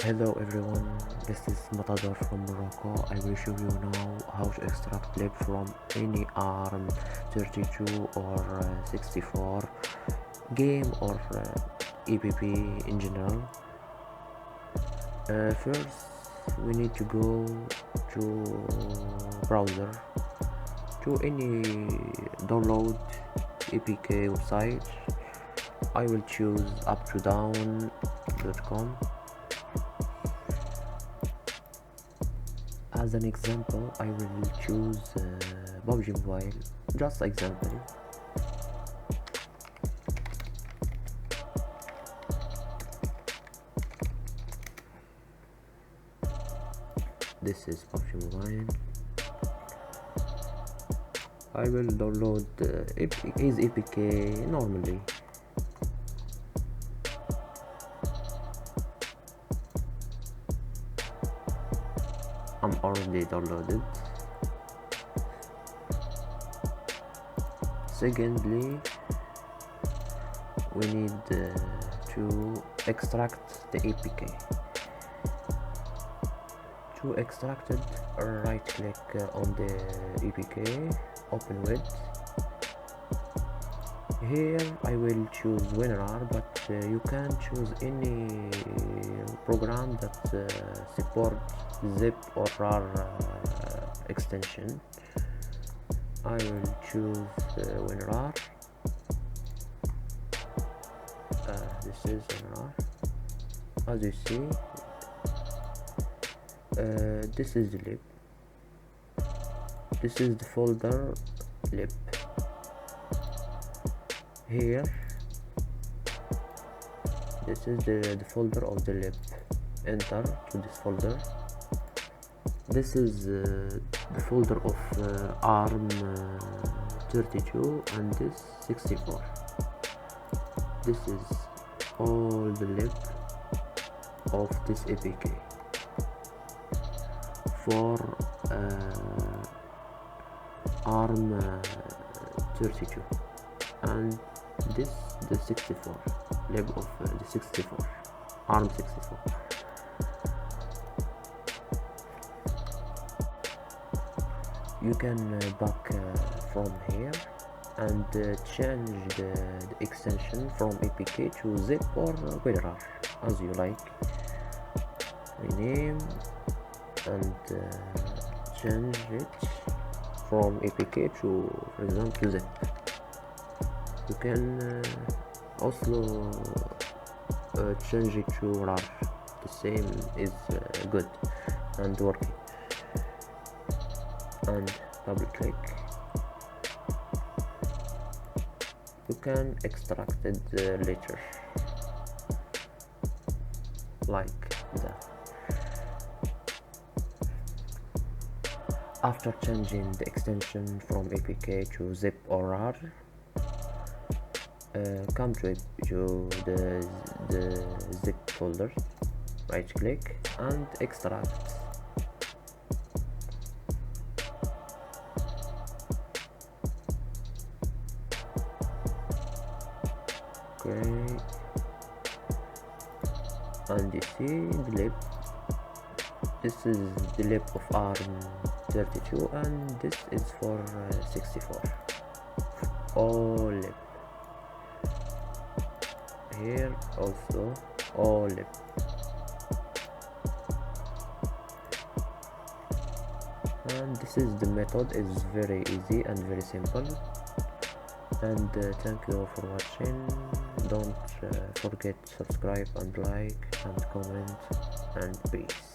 Hello everyone, this is Matador from Morocco. I will show you now how to extract lib from any ARM32 or 64 game or APK in general. First we need to go to browser to any download APK website. I will choose uptodown.com. As an example, I will choose PUBG Mobile, just example. This is PUBG Mobile. I will download his APK normally. I'm already downloaded. Secondly, we need to extract the APK. To extract it, right click on the APK, open with. Here I will choose WinRAR, but you can choose any program that supports zip or RAR extension. I will choose WinRAR. This is WinRAR. As you see, this is the lib. This is the folder lib. Here, this is the folder of the lib. Enter to this folder. This is the folder of ARM32 and this 64. This is all the lib of this APK for ARM32 and this the 64 lib of the 64 ARM64. You can back from here and change the extension from APK to zip or WinRAR as you like. Rename and change it from APK to, for example, zip. You can also change it to RAR. The same is good and working. And double click. You can extract it later, like that. After changing the extension from APK to zip or RAR, come to the zip folder, right click and extract. Okay, and you see the lib. This is the lib of ARM32 and this is for 64. All lib. Here also all lib. And this is the method. Is very easy and very simple. And thank you for watching. Don't forget to subscribe and like and comment and peace.